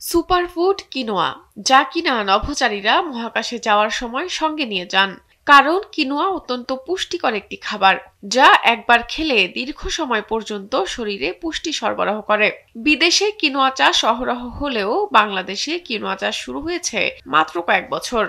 Superfood quinoa, যা কিনা নভোচারীরা মহাকাশে যাওয়ার সময় সঙ্গে নিয়ে যান। কারণ কিনোয়া অত্যন্ত পুষ্টিকর একটি খাবার, যা একবার খেলে দীর্ঘ সময় পর্যন্ত শরীরে পুষ্টি সরবরাহ করে। বিদেশে কিনোয়া চাষ অহরহ হলেও বাংলাদেশে কিনোয়া চাষ শুরু হয়েছে মাত্র কয়েক বছর।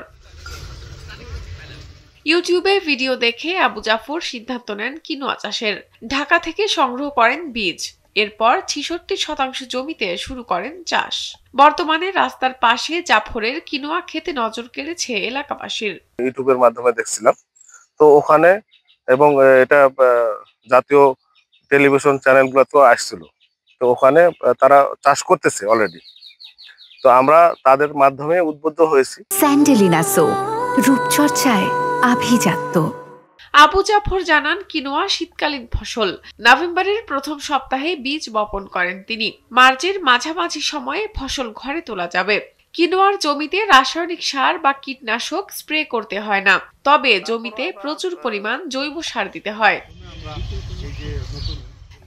ইউটিউবে ভিডিও দেখে আবু জাফর সিদ্ধান্ত নেন কিনোয়া চাষের। ঢাকা থেকে সংগ্রহ করেন বীজ, এরপর ৬৬% জমিতে শুরু করেন চাষ। বর্তমানে রাস্তার পাশে জাফরের কিনোয়া খেতে নজর কেড়েছে এলাকাবাসীর। ইউটিউবের মাধ্যমে দেখছিলাম, তো ওখানে এবং এটা জাতীয় টেলিভিশন চ্যানেলগুলোতেও আসছিল। তো ওখানে তারা চাষ করতেছে অলরেডি, তো আমরা তাদের মাধ্যমে উদ্বুদ্ধ হয়েছি। স্যান্ডেলিনা সো, রূপচর্চায় আভিজাত্য। আবু জাফর জানান, কিনোয়া শীতকালীন ফসল। নভেম্বরের প্রথম সপ্তাহে বীজ বপন করেন তিনি। মার্চের মাঝামাঝি সময়ে ফসল ঘরে তোলা যাবে। কিনোয়ার জমিতে রাসায়নিক সার বা কীটনাশক স্প্রে করতে হয় না, তবে জমিতে প্রচুর পরিমাণ জৈব সার দিতে হয়।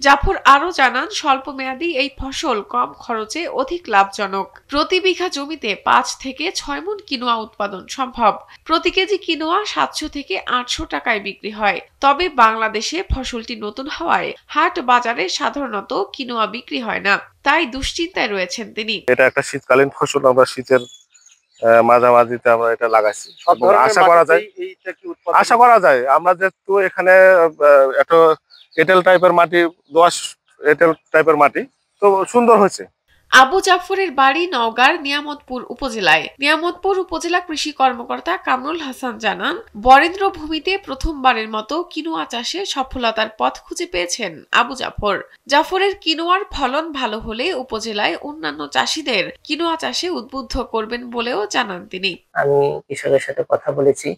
জাফর আরও জানান, স্বল্পমেয়াদী এই ফসল কম খরচে অধিক লাভজনক। প্রতি বিঘা জমিতে ৫ থেকে ৬ মণ কিনোয়া উৎপাদন সম্ভব। প্রতি কেজি কিনোয়া ৭০০ থেকে ৮০০ টাকায় বিক্রি হয়। তবে বাংলাদেশে ফসলটি নতুন হওয়ায় হাট বাজারে সাধারণত কিনোয়া বিক্রি হয় না, তাই দুশ্চিন্তায় রয়েছেন তিনি। এটা একটা শীতকালীন ফসল, আমরা শীতের মাঝামাঝিতে আমরা এটা লাগাইছি। আশা করা যায় আমরা যেহেতু এখানে একটা এঁটেল টাইপের মাটি, দোআঁশ এঁটেল টাইপের মাটি, তো সুন্দর হয়েছে। আবু জাফরের বাড়ি নওগাঁর নিয়ামতপুর উপজেলায়। নিয়ামতপুর উপজেলা কৃষি কর্মকর্তা কামরুল হাসান জানান, বরেন্দ্র ভূমিতে প্রথমবারের মতো কিনোয়া চাষে সফলতার পথ খুঁজে পেয়েছেন আবু জাফর। জাফরের কিনোয়ার ফলন ভালো হলে উপজেলায় অন্যান্য চাষীদের কিনোয়া চাষে উদ্বুদ্ধ করবেন বলেও জানান তিনি। আমি কৃষকের সাথে কথা বলেছি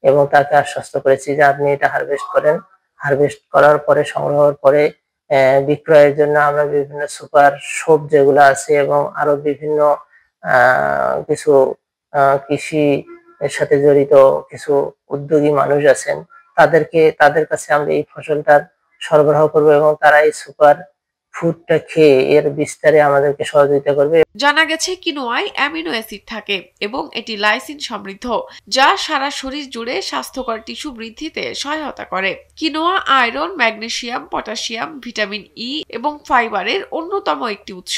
এবং তাকে আশ্বস্ত করেছি যে আপনি এটা হারভেস্ট করেন। হারভেস্ট করার পরে, সংগ্রহের পরে বিক্রয়ের জন্য আমরা বিভিন্ন সুপার শপ যেগুলো আছে এবং আরো বিভিন্ন কিছু কৃষি এর সাথে জড়িত কিছু উদ্যোগী মানুষ আছেন, তাদের কাছে আমরা এই ফসলটার সরবরাহ করব এবং তারা এই সুপার ফুডটা খেয়ে এর বিস্তারে আমাদেরকে সহযোগিতা করবে। জানা গেছে, কিনোয়ায় অ্যামিনো অ্যাসিড থাকে এবং এটি লাইসিন সমৃদ্ধ, যা সারা শরীর জুড়ে স্বাস্থ্যকর টিস্যু বৃদ্ধিতে সহায়তা করে। Quinoa iron, magnesium, potassium, vitamin E এবং ফাইবারের অন্যতম একটি উৎস।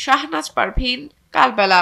শাহনাজ পারভীন, কালবেলা।